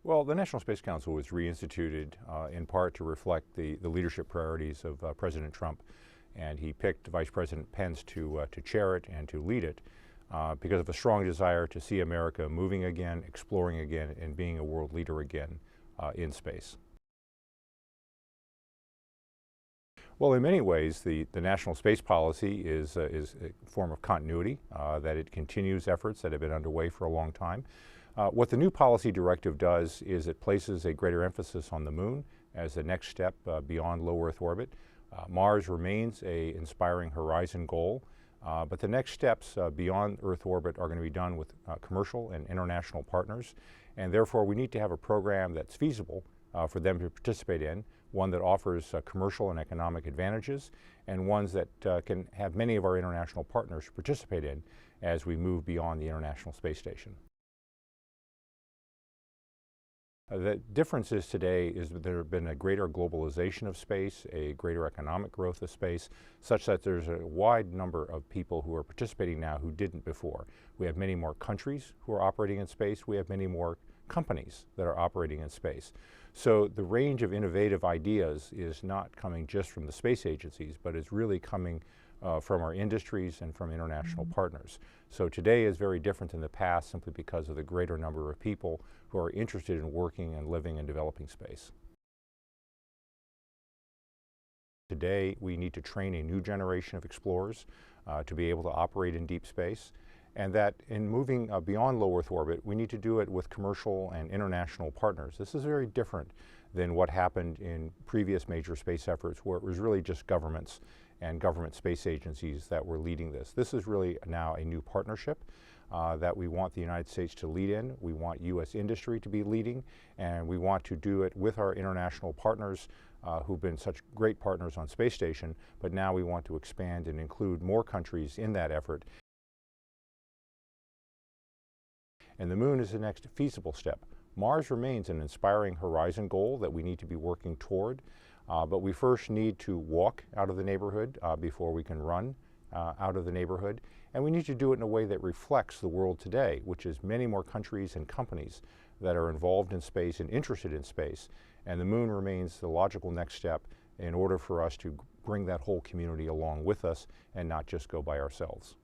Well, the National Space Council was reinstituted in part to reflect the leadership priorities of President Trump, and he picked Vice President Pence to chair it and to lead it because of a strong desire to see America moving again, exploring again, and being a world leader again in space. Well, in many ways, the national space policy is a form of continuity, that it continues efforts that have been underway for a long time. What the new policy directive does is it places a greater emphasis on the moon as the next step beyond low Earth orbit. Mars remains an inspiring horizon goal, but the next steps beyond Earth orbit are going to be done with commercial and international partners, and therefore we need to have a program that's feasible for them to participate in, one that offers commercial and economic advantages, and ones that can have many of our international partners participate in as we move beyond the International Space Station. The difference is today is that there have been a greater globalization of space, a greater economic growth of space, such that there's a wide number of people who are participating now who didn't before. We have many more countries who are operating in space. We have many more companies that are operating in space. So the range of innovative ideas is not coming just from the space agencies, but is really coming from our industries and from international partners. So today is very different than the past simply because of the greater number of people who are interested in working and living and developing space. Today we need to train a new generation of explorers to be able to operate in deep space, and that in moving beyond low Earth orbit, we need to do it with commercial and international partners. This is very different than what happened in previous major space efforts, where it was really just governments and government space agencies that were leading this. This is really now a new partnership that we want the United States to lead in. We want U.S. industry to be leading, and we want to do it with our international partners who've been such great partners on Space Station, but now we want to expand and include more countries in that effort. And the moon is the next feasible step. Mars remains an inspiring horizon goal that we need to be working toward, but we first need to walk out of the neighborhood before we can run out of the neighborhood, and we need to do it in a way that reflects the world today, which is many more countries and companies that are involved in space and interested in space, and the moon remains the logical next step in order for us to bring that whole community along with us and not just go by ourselves.